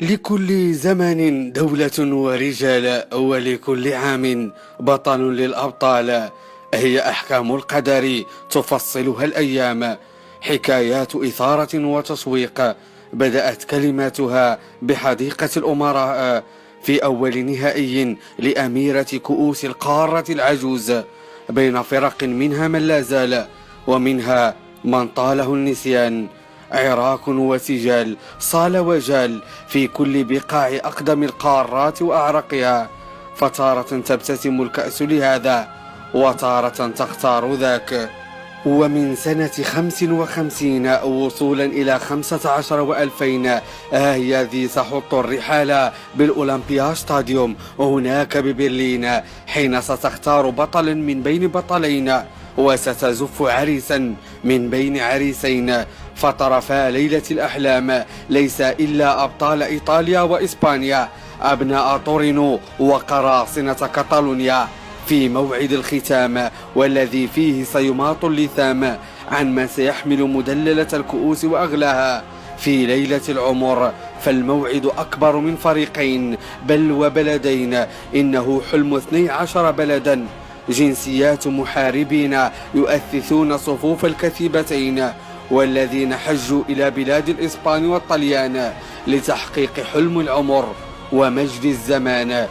لكل زمن دولة ورجال، ولكل عام بطل للأبطال. هي أحكام القدر تفصلها الأيام، حكايات إثارة وتشويق. بدأت كلماتها بحديقة الأمراء في أول نهائي لأميرة كؤوس القارة العجوز، بين فرق منها من لا زال ومنها من طاله النسيان. عراك وسجال صال وجال في كل بقاع أقدم القارات وأعرقها، فتارة تبتسم الكأس لهذا وتارة تختار ذاك. ومن سنة 55 وصولا إلى 15 و2000 هي ذي تحط الرحال بالأولمبيا ستاديوم هناك ببرلين، حين ستختار بطلا من بين بطلين وستزف عريسا من بين عريسين. فطرفا ليلة الأحلام ليس إلا أبطال إيطاليا وإسبانيا، أبناء تورينو وقراصنة كاتالونيا، في موعد الختام والذي فيه سيماط اللثام عن من سيحمل مدللة الكؤوس وأغلاها في ليلة العمر. فالموعد أكبر من فريقين بل وبلدين، إنه حلم 12 بلدا، جنسيات محاربين يؤثثون صفوف الكتيبتين، والذين حجوا إلى بلاد الإسبان والطليان لتحقيق حلم العمر ومجد الزمان.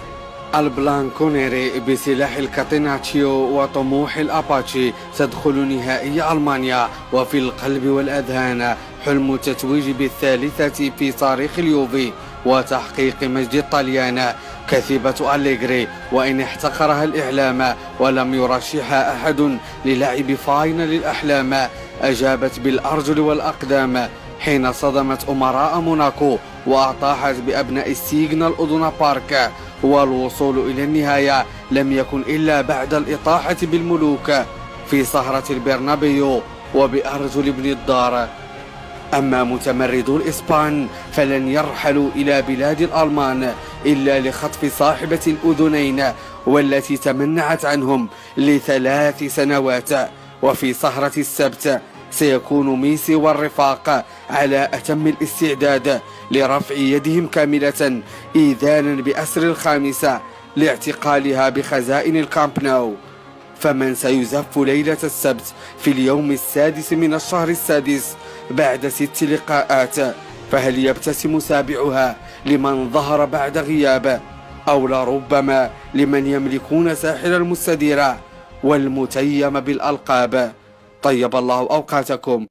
البلانكونيري بسلاح الكاتيناتشيو وطموح الأباتشي تدخل نهائي ألمانيا، وفي القلب والأذهان حلم التتويج بالثالثة في تاريخ اليوفي وتحقيق مجد الطليان. كثيبة أليغري وإن احتقرها الإعلام ولم يرشحها أحد للعب فاينل الأحلام، أجابت بالأرجل والأقدام حين صدمت أمراء موناكو وأطاحت بأبناء السيجنال أدونا بارك. والوصول إلى النهاية لم يكن إلا بعد الإطاحة بالملوك في سهرة البرنابيو وبأرجل ابن الدار. أما متمردو الإسبان فلن يرحلوا إلى بلاد الألمان إلا لخطف صاحبة الأذنين والتي تمنعت عنهم ل3 سنوات. وفي سهرة السبت سيكون ميسي والرفاق على أتم الاستعداد لرفع يدهم كاملة إيذانا بأسر الخامسة لاعتقالها بخزائن الكامب نو. فمن سيزف ليلة السبت في اليوم السادس من الشهر السادس بعد 6 لقاءات؟ فهل يبتسم سابعها لمن ظهر بعد غياب، أو لربما لمن يملكون ساحر المستدير والمتيم بالألقاب؟ طيب الله أوقاتكم.